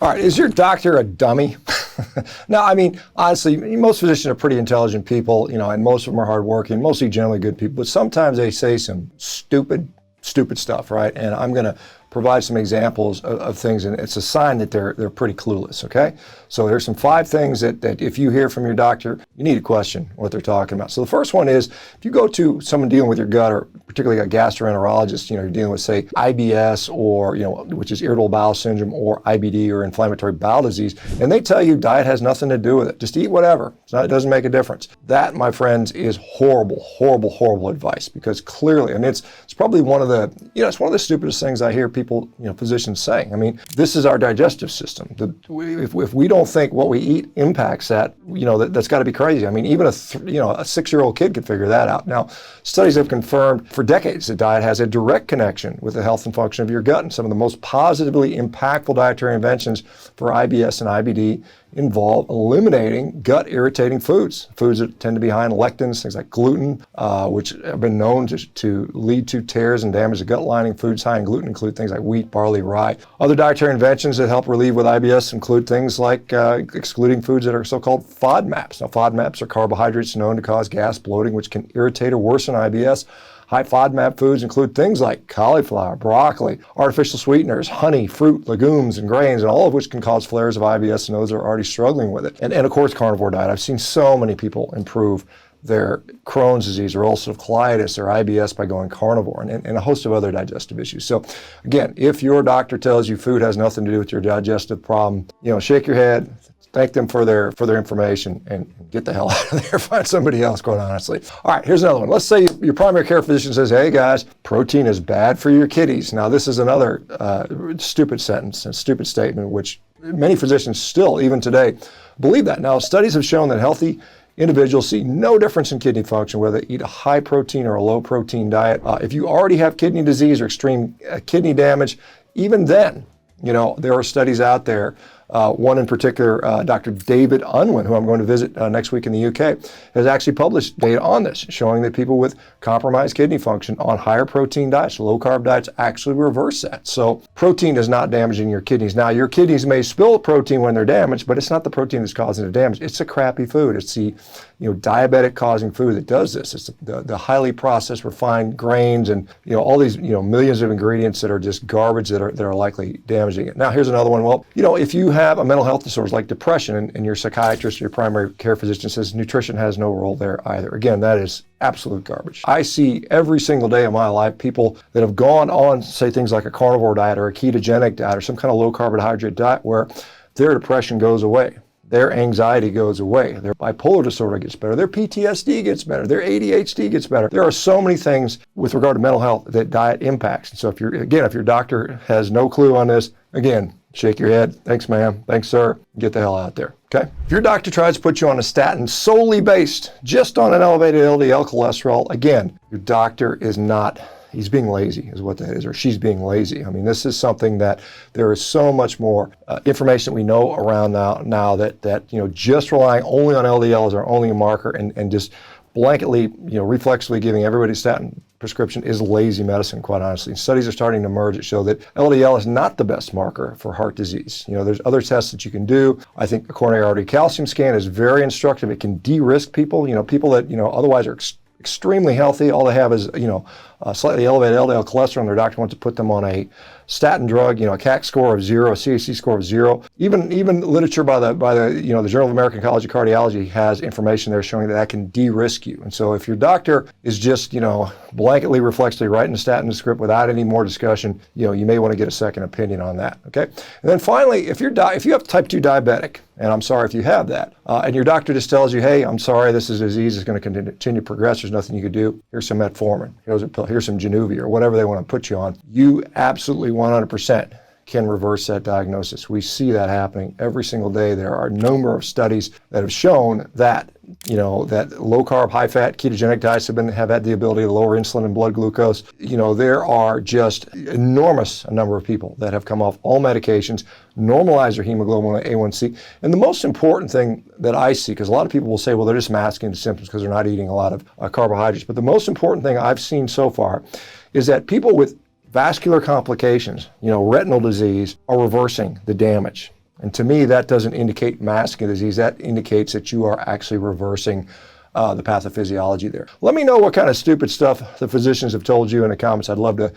All right, is your doctor a dummy? No, I mean, honestly, most physicians are pretty intelligent people, and most of them are hardworking, mostly generally good people, but sometimes they say some stupid stuff, right? And I'm going to provide some examples of things, and it's a sign that they're pretty clueless, okay? So there's some 5 things that if you hear from your doctor, you need to question what they're talking about. So the first one is, if you go to someone dealing with your gut, or particularly a gastroenterologist, you're dealing with, say, IBS, or, which is irritable bowel syndrome, or IBD, or inflammatory bowel disease, and they tell you diet has nothing to do with it. Just eat whatever. It doesn't make a difference. That, my friends, is horrible advice, because clearly, it's probably one of the, it's one of the stupidest things I hear people, physicians saying. This is our digestive system. If we don't think what we eat impacts that, that's got to be crazy. Even a 6-year-old kid could figure that out. Now, studies have confirmed for decades that diet has a direct connection with the health and function of your gut, and some of the most positively impactful dietary interventions for IBS and IBD involve eliminating gut-irritating foods that tend to be high in lectins, things like gluten, which have been known to lead to tears and damage the gut lining. Foods high in gluten include things like wheat, barley, rye. Other dietary interventions that help relieve with IBS include things like excluding foods that are so-called FODMAPs. Now, FODMAPs are carbohydrates known to cause gas, bloating, which can irritate or worsen IBS. High FODMAP foods include things like cauliflower, broccoli, artificial sweeteners, honey, fruit, legumes, and grains, and all of which can cause flares of IBS in those that are already struggling with it. And of course, carnivore diet. I've seen so many people improve their Crohn's disease or ulcerative colitis or IBS by going carnivore, and a host of other digestive issues. So again, if your doctor tells you food has nothing to do with your digestive problem, shake your head, thank them for their information, and get the hell out of there. Find somebody else, quite honestly. All right, here's another one. Let's say your primary care physician says, hey guys, protein is bad for your kidneys. Now, this is another stupid sentence and stupid statement, which many physicians still, even today, believe that. Now, studies have shown that healthy individuals see no difference in kidney function whether they eat a high protein or a low protein diet. If you already have kidney disease or extreme kidney damage, even then, there are studies out there. One in particular, Dr. David Unwin, who I'm going to visit next week in the UK, has actually published data on this, showing that people with compromised kidney function on higher protein diets, low-carb diets, actually reverse that. So protein is not damaging your kidneys. Now, your kidneys may spill protein when they're damaged, but it's not the protein that's causing the damage. It's a crappy food. It's the diabetic-causing food that does this. It's the highly processed, refined grains and all these millions of ingredients that are just garbage that are likely damaging it. Now, here's another one. Well, if you have a mental health disorder like depression, and your psychiatrist or your primary care physician says nutrition has no role there either. Again, that is absolute garbage. I see every single day of my life people that have gone on, say, things like a carnivore diet or a ketogenic diet or some kind of low carbohydrate diet where their depression goes away. Their anxiety goes away. Their bipolar disorder gets better. Their PTSD gets better. Their ADHD gets better. There are so many things with regard to mental health that diet impacts. And so if your doctor has no clue on this, again, shake your head. Thanks, ma'am. Thanks, sir. Get the hell out there. Okay? If your doctor tries to put you on a statin solely based just on an elevated LDL cholesterol, again, your doctor is not, he's being lazy is what that is, or she's being lazy. This is something that there is so much more information that we know around now that just relying only on LDL as our only marker and just blanketly, reflexively giving everybody a statin prescription is lazy medicine, quite honestly. Studies are starting to emerge that show that LDL is not the best marker for heart disease. There's other tests that you can do. I think a coronary artery calcium scan is very instructive. It can de-risk people, people that, otherwise are extremely healthy. All they have is, a slightly elevated LDL cholesterol, and their doctor wants to put them on a statin drug, a CAC score of 0, a CAC score of 0. Even literature by the the Journal of American College of Cardiology has information there showing that can de-risk you. And so if your doctor is just, blanketly reflexively writing a statin script without any more discussion, you may want to get a second opinion on that. Okay. And then finally, if you have type 2 diabetic, and I'm sorry if you have that, and your doctor just tells you, hey, I'm sorry, this is a disease that's going to continue to progress. There's nothing you can do. Here's some metformin. Here's some Januvia, or whatever they want to put you on. You absolutely 100% can reverse that diagnosis. We see that happening every single day. There are a number of studies that have shown that that low carb, high fat, ketogenic diets have had the ability to lower insulin and blood glucose. There are just enormous a number of people that have come off all medications, normalize their hemoglobin A1C. And the most important thing that I see, because a lot of people will say, well, they're just masking the symptoms because they're not eating a lot of carbohydrates. But the most important thing I've seen so far is that people with vascular complications, retinal disease, are reversing the damage. And to me, that doesn't indicate masking disease. That indicates that you are actually reversing the pathophysiology there. Let me know what kind of stupid stuff the physicians have told you in the comments. I'd love to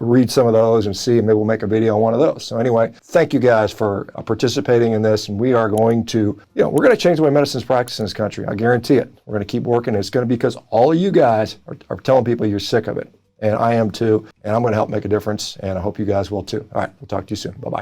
read some of those and see, and maybe we'll make a video on one of those. So anyway, thank you guys for participating in this. And we are going to, we're going to change the way medicine's practiced in this country. I guarantee it. We're going to keep working. It's going to be because all of you guys are telling people you're sick of it. And I am too. And I'm going to help make a difference. And I hope you guys will too. All right. We'll talk to you soon. Bye-bye.